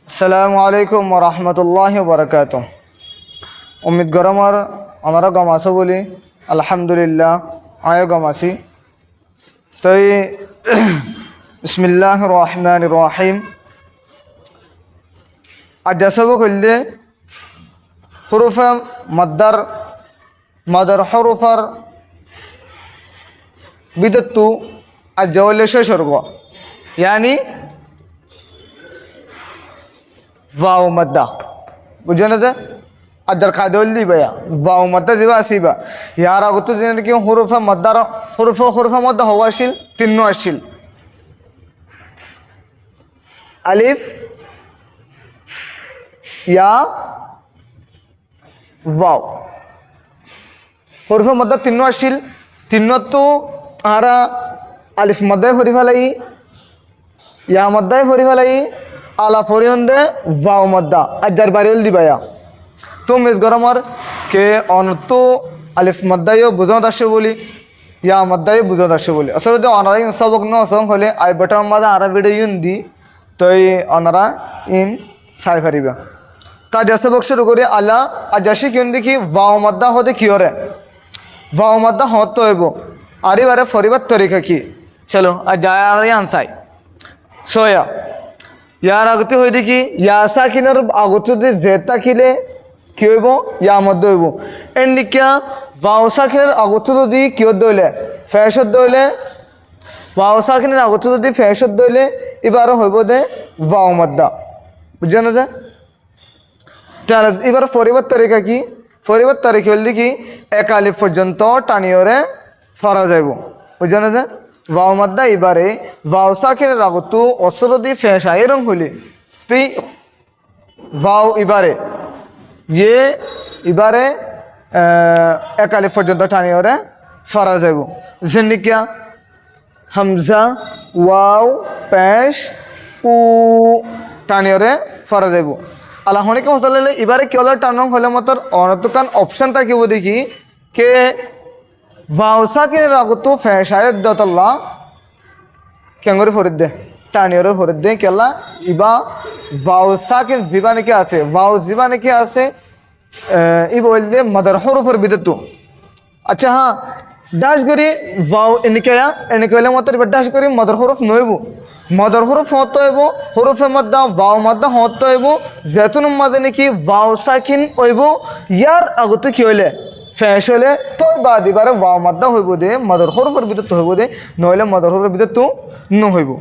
আসসালামু আলাইকুম ওয়া রাহমাতুল্লাহি ওয়া বারাকাতুহু। উম্মিদ গরমর আমরা গমাসো বলি আলহামদুলিল্লাহ আয় গমাসি তাই বিসমিল্লাহির রহমানির রহিম। আজ সব কইলে হুরুফে মাদার হুরুফার বিদতু আজ জওয়ালে শেষ করব, यानी वाव मद्दा बुझे ना अदर खादोली भैया वाव मद्दा जीवा आसीबा यार आगतो जेने कि हुरुफा मद्दार हुरुफा मद्दा हवाशील तीनो आशील अलिफ या वाव हुरुफा मद्दा तीनो आशील तीनो तो आरा अलिफ मद्दा हरी फलाई या मद्दा हरी फलाई आला फरियंदे वाव मद्दा अजर बारियल दिबाया तुम इस गरमर के अनतो अलिफ मद्दायो बुझो दाशे बोली या मद्दायो बुझो दाशे बोली असल तो अनरा इन सबक नो संग होले आई बटन मदा आरा वीडियो युंदी तो ये अनरा इन साइ फरिबा ता जैसे बक शुरू करी अला अजशी क्योंदि कि वाव मद्दा होते क्योरे वाव मद्दा होतो हेबो आरे बारे फरिबा तरीका की चलो अजाया आंसाई सोया यार आगते हो देखी यासा किनर आगते दे जेता किले क्यों बो या मत दो बो एंड क्या वावसा किनर आगते तो दी क्यों दोले फैशन दोले वावसा किनर आगते तो दी फैशन दोले इबारो हो बो दे वाव मद्दा बुझे ना दे चलो इबारो फरिबत तरीका होल देखी एक आलिफ पर्यंत टानियोरे फरा जाइबो बुझे ना दे वाव मद्दा इबारे वावसा के रागतु असरदी फैशायरंग होली ती वाव इबारे ये इबारे एक अलिफ पर्यंत टानी और फरा जाइबो जन्नी क्या हमजा वाव पेश उ टानी और फरा जाइबो अल्लाह होने के मसले इबारे केवल टानंग होले मतलब औरतुकान ऑप्शन था कि वो देखी के वावसा के रागतो फैशायत दतल्ला केंगोरे फरिदे टानियोरे फरिदे केला इबा वावसा के जीवाने के आसे वाव जीवाने के आसे इ बोलले मदर हुरुफर बिदतु अच्छा हाँ डैश करी वाव इनके मतलब डैश करी मदर हुरुफ नोइबो मदर हुरुफ होतो हेबो हुरुफे मद्दा वाव मद्दा होतो हेबो जैतुन मदने की वाव साकिन ओइबो यार अगतो की होले फैशले तो बाद इबारे वाव मद्दा होइबो दे मदर हुरुफर बिदतु होइबो दे नइले मदर हुरुफर बिदतु न होइबो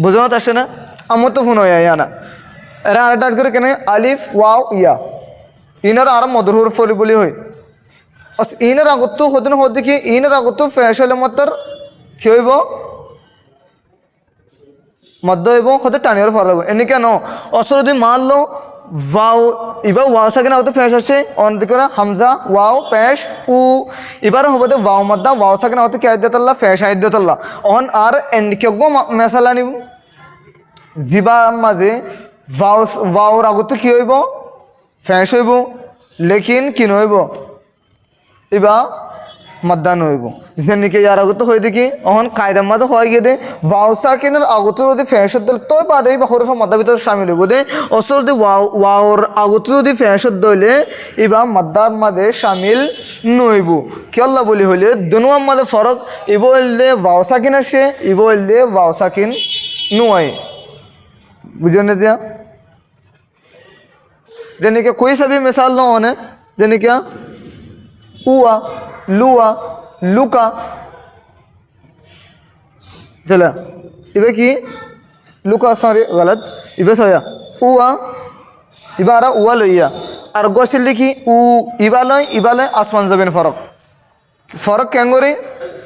बुझो ना आसे ना आमो तो फोन होया याना एरा अटैच करे केने अलिफ वाव या इनर आर मदर हुरुफ बोली होय अस इनर आगतो होदन होदे कि इनर आगतो फैशले मतर कि होइबो मद्दा होइबो होदे टानियर फरबो एने केन असर যদি मान लो वाव इबा वाव साकिन आगतो फैश আছে অন দিকরা হামজা वाव पेश उ इबारे होबो दे वाव मद्दा वाव साकिन आगतो क्या दियतल्ला फैश दियतल्ला অন আর এনকেগো মেসালা নিব জিবা মাঝে वाव आगतो কি হইব फैश হইব लेकिन কি হইব इबा मद्दा नइब जैसे कि यार आगतो होय देखी অন কায়দা মত হয় গেদে वाव साकिनर आगतो যদি फैश दल तो बादे इबा हुरुफ मद्दा ভিতর शामिल হইব দে অসর দি वावर आगतो যদি फैश দলে इबा मद्दार মাঝে शामिल নইব কি আল্লাহ বলি হইলে দুনোর মাঝে ফরক ইবো হইলে वाव साकिन আসে ইবো হইলে वाव साकिन নয় বুঝেন দিয়া जैसे कि कोई सा भी मिसाल ना होने जैसे क्या हुआ लुआ लुका चला इबे की लुका सॉरी गलत इबे सोया हुआ इबारा हुआ लइया और गोशिल लिखी उ इबालय आसमान जमीन फरक केंगोरी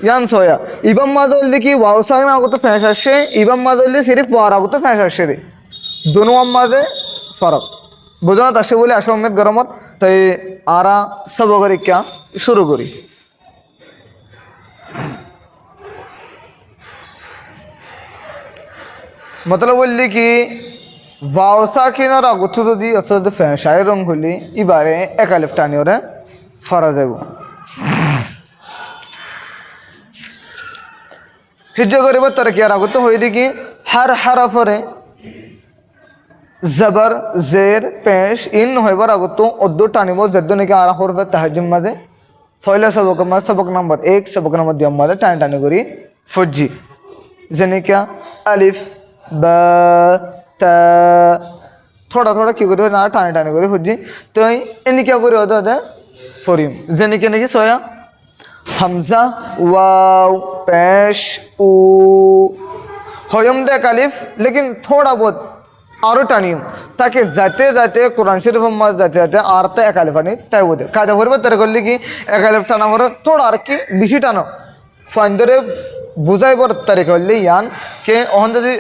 यान सोया इबम माजोल लिखी वाउसा ना आगो तो फैश आसे इबम माजोल सिर्फ वार आगो तो फैश आसे रे दोनों माजे फरक बुझो ना आसे बोले आशा उम्मीद गरमत ताई आरा सब अगर क्या शुरू करी मतलब बोलली कि वावसा किनार आगतो যদি আসলে ফ্যাশায় রং হলি এবারে এক আলিফ টানি ওরে ফরা যাইব হিজ্জা করিব তার কি আর আগত হই দেখি হার হারাফরে জবর জের পেশ ইন হইবার আগত উদ্দু টানিব জেদ্দ নাকি আর হরফে তাহাজ্জুম মাঝে ফয়লা সবক মাঝে সবক নম্বর 1 সবক নম্বর 2 মাঝে টানি টানি করি ফজি যেনেকা আলিফ বা তা থোড়া থোড়া কি করি না টানি টানি করি ফজি তো এনেকা করে ওদা ফরিম যেনেকে নাকি সয়া হামজা ওয়াও পেশ উ হয়ম দেখ আলিফ লেকিন থোড়া বহুত আরও টানিম তাকে যাতে যাতে কোরআন শরীফ মাঝ যাতে যাতে আর তো এক আলিফ আনি তাই বোধ কাজা করবে তার করলে কি এক আলিফ টানা করে থোড়া আর কি বেশি টানো ফাইন ধরে বুঝাইবার তারিখ হলে ইয়ান কে অহন যদি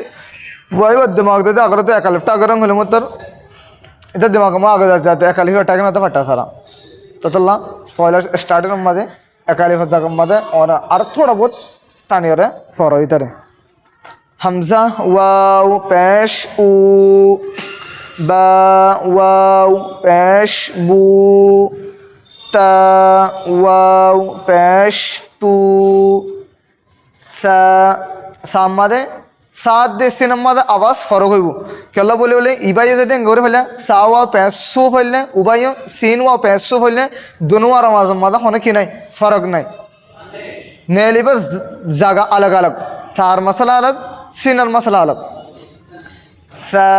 বুঝাইবার দিমাগ যদি আগরে তো এক আলিফটা আগরে হলে মো তোর এটা দিমাগ আমার আগে যাতে এক আলিফ টাকে না তো ফাটা সারা ততলা পয়লা স্টার্টের মাঝে এক আলিফ জায়গার মাঝে আর থোড়া বহুত টানি ওরে ফর হইতারে হামজা ওয়াও পেশ উ বা ওয়াও পেশ বু তা ওয়াও পেশ তু সা সামাদে সাত দে সিনেমাদে আওয়াজ ফরক হইব কেলা বলে বলে ইবাই যদি গরে ফেলে সা ওয়া পেশ সু ফেললে উবাই সিন ওয়া পেশ সু ফেললে দুনো আর আওয়াজ মাদা হনে কি নাই ফরক নাই নেলিবাস জায়গা আলাগ আলাগ তার মশলা আলাগ সিনার মশলা আলাগ সা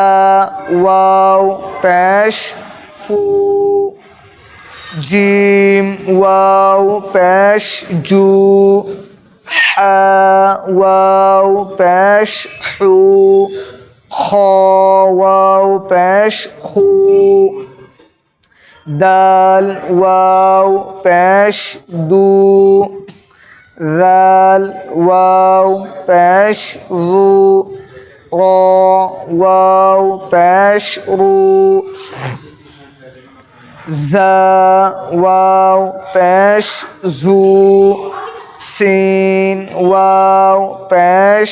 ওয়াও পেশ ফু জিম ওয়াও পেশ জু হা ওয়াও পেশ হু খ ওয়াও পেশ হু দাল ওয়াও পেশ দু রাল ওয়াও পেশ রু র ওয়াও পেশ রু জা ওয়াও পেশ জু সিন ওয়াও পেশ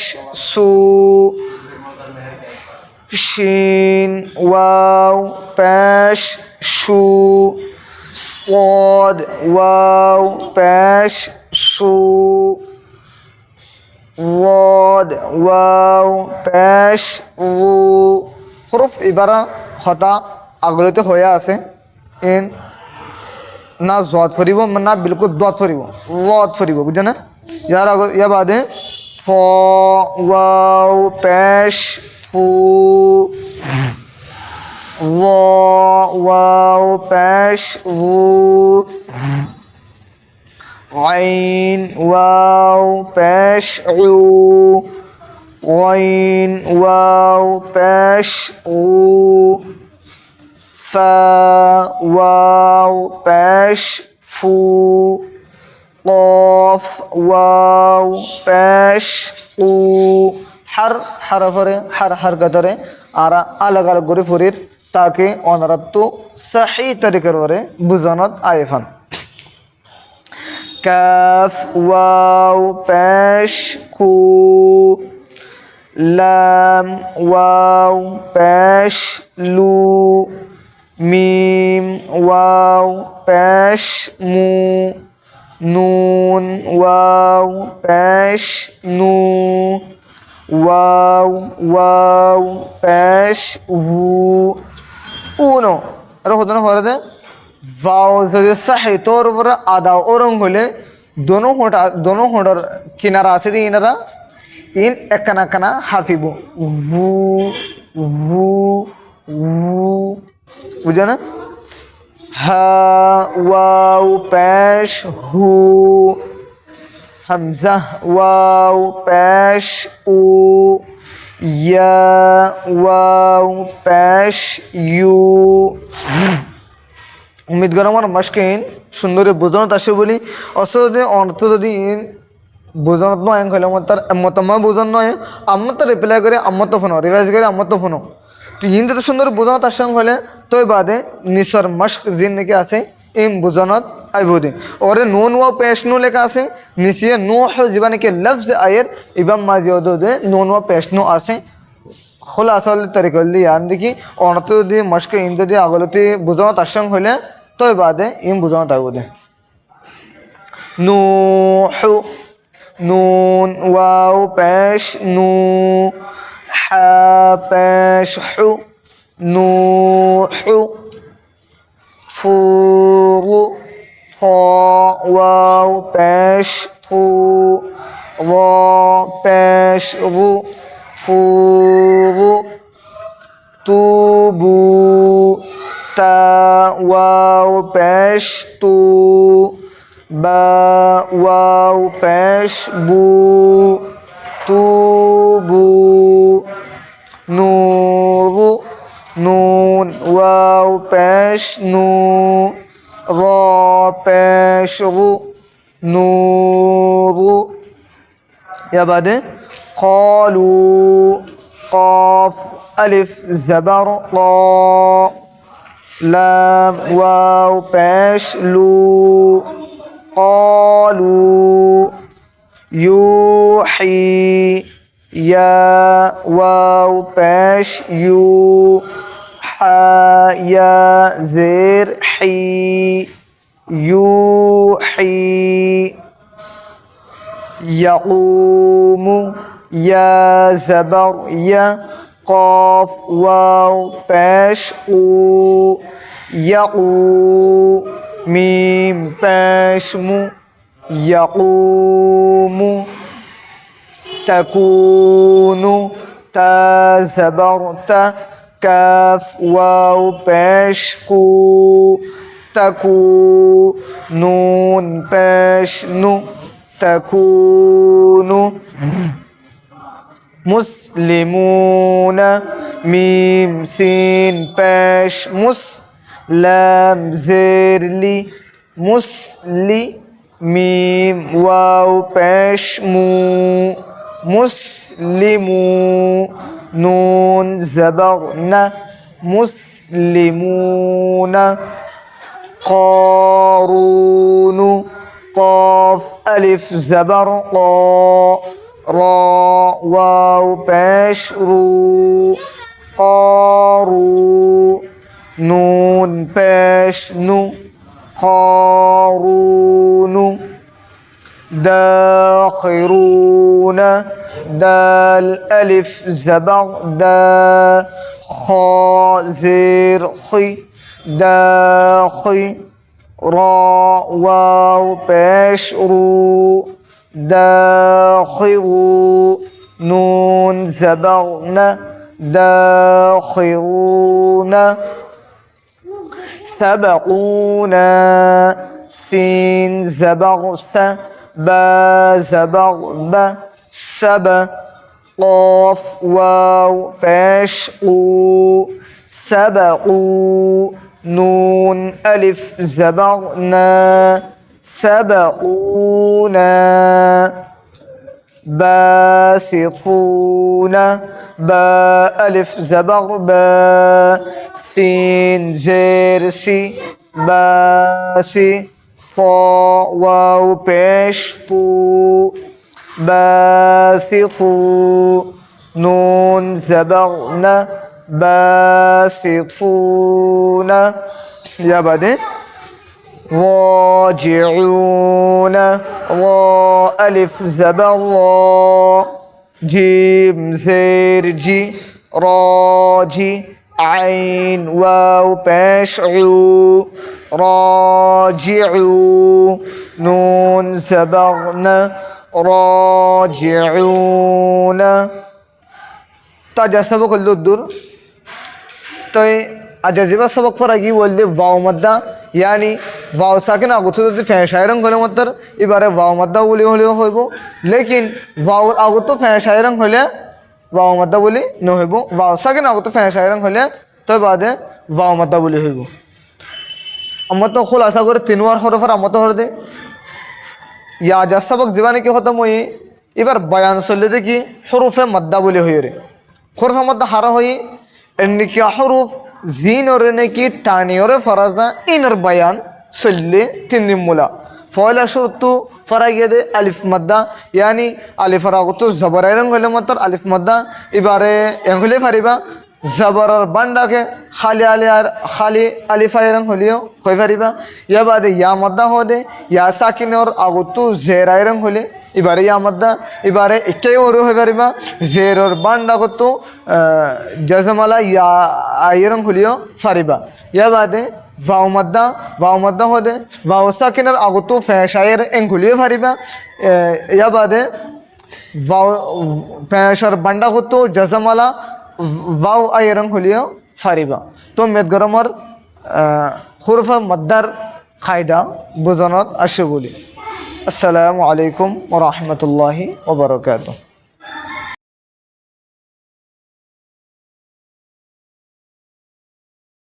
সু শিন ওয়াও পেশ শু صاد واو পেশ সু ضاد واو পেশ উ হরফ ইবারা হতা আগলতে হয়ে আছে ইন না জদ ফরিব না বিলকুল দত ফরিব লদ ফরিব বুঝছেন না ইয়ার আগে ইয়া বাদে ফ ওয়াও পেশ ফু واو পেশ উ عين واو পেশ উ غين واو পেশ উ فا واو পেশ ফু قاف واو পেশ উ হারফরে হারকাতরে আর আলাগ আলাগ করে ফরির তাকে অনারাত্ম সহি তরিকার ওরে বুঝানত আইফান কাফ ওয়াও পেশ কু লাম ওয়াও পেশ লু মিম ওয়াও পেশ মু নুন ওয়াও পেশ নু ওয়াও ওয়াও পেশ উ uno আর হতো না হরে ভাও যদি সহি তোর উপর আদা ওরং হলে দোনো হোঁটার কিনারা আছে দি ইনারা ইন একখানা একখানা হাফিব ভু ভু বুঝো না হা ওয়াও পেশ হু হামজা ওয়াও পেশ উ ইয়া ওয়াও পেশ ইউ উম্মিদ করি আমার মাস্কিন সুন্দরে বোঝানোত আসে বলি অসদি অর্থ যদি বোঝানোত নয় হলে আমার তার মতামত বোঝান নয় আমার তো রিপ্লাই করে আমার তো ফোনো রিভাইজ করে আমার তো ফোনো তো ইনতে তো সুন্দর বোঝানোত আসে হলে তোই বাদে নিসর মাস্ক জিন নাকি আছে ইম বোঝানোত আইবুদি ওরে নুন ওয়া পেশ নু লেখা আছে নিচে নো যিবা নাকি লফজ আয়ের ইবাম মাঝে ওদে নুন ওয়া পেশ নু আছে খোলা আসলে তরিকল ইয়ান দেখি অর্থ যদি মাস্ক ইন যদি আগলতে বোঝানোত আসে হলে তোই বাদে ইম বোঝানোত আইবুদি নূহু নুন ওয়াও পেশ নু হা পেশ হু نوح فور فا واو پیش فو را پیش رو فور توبو تا واو پیش تو با واو پیش بو توبو نور نون واو پیش نو را پیش رو نور یا بعد قالوا قاف الف زبر قا لام واو پیش لو قالوا يوحي يا واو پیش یو يا زير حي يوحي يقوم يا زبر يا قاف واو پیش قو يقو ميم پیش مو يقوم تكون تا زبر تا كاف واو پیش کو تكو نون پیش نو تكون مسلمون ميم سين پیش مس لام زير لي مسلي ميم واو پیش مو مسلمو نون زبرنا مسلمون قارون قاف ألف زبر قا را واو پیش رو قارو نون پیش نو قارون داخرون دال ألف زبر دا خا زير خي داخي را واو پیش رو داخرو نون زبرنا داخرون سبقونا سين زبر س با زبر با سب قاف واو پیش قو سبقو نون ألف زبرنا سبقونا باسطون با ألف زبر با سين زير سي باسي طا واو پیش تو باسطو نون زبرنا باسطون يا بعدين راجعون را ألف زبر را جيم زير جي راجي عين واو پیش عو راجعو نون زبرنا راجعون তাজা সবক হল দূর তো আজাজিবা সবক পর আগে বললে ওয়াও মাদ্দা ইয়ানি ওয়াও সাকিন আগত যদি ফেশায়রং হলে মাত্র এবারে ওয়াও মাদ্দা বলি হলেও হইব লেকিন ওয়াওর আগত ফেশায়রং হলে ওয়াও মাদ্দা বলি নহইব ওয়াও সাকিন আগত ফেশায়রং হলে তো বাদে ওয়াও মাদ্দা বলি হইব আমরা তো খোলাসা করে তিনবার হরফর আমরা তো হর দে ইয়া আজা সবক জীবনে কি খতম হই এবার বয়ান চললে দেখি হরফে মাদ্দা বলি হই রে হরফে মাদ্দা হারা হই এমনি কি হরফ জিন और ने की टानी और फराजा इनर बयान सल्ले तीन मुला फौला शुरतु फरागे दे अलिफ मद्दा यानी अलिफ रागतु जबरायरन गले मतर अलिफ मद्दा इबारे एंगले फरिबा জবরর বান্ডাকে খালি আলিফাইরং হলিও হয়ে পারিবা ইয়া বাদে ইয়া মদ্দা হদে ইয়া সাকিনর আগতু জেরাইরং হলে এবারে ইয়া মদ্দা এবারে একে ওর হয়ে পারিবা জেরর বান্ডা কত জজমালা ইয়া আইরং হলিও পারিবা ইয়া বাদে ভাও মদ্দা হদে ভাও সাকিনর আগতু ফেশায়ের এং হলিও পারিবা ইয়া বাদে ভাও ফেশার বান্ডা কত জজমালা वाव आयरंग हलियो फारिबा तो मेद गरमर हुरफ मद्दार कायदा बुजनत आशुबुली अस्सलामु अलैकुम व रहमतुल्लाहि व बरकातुहू।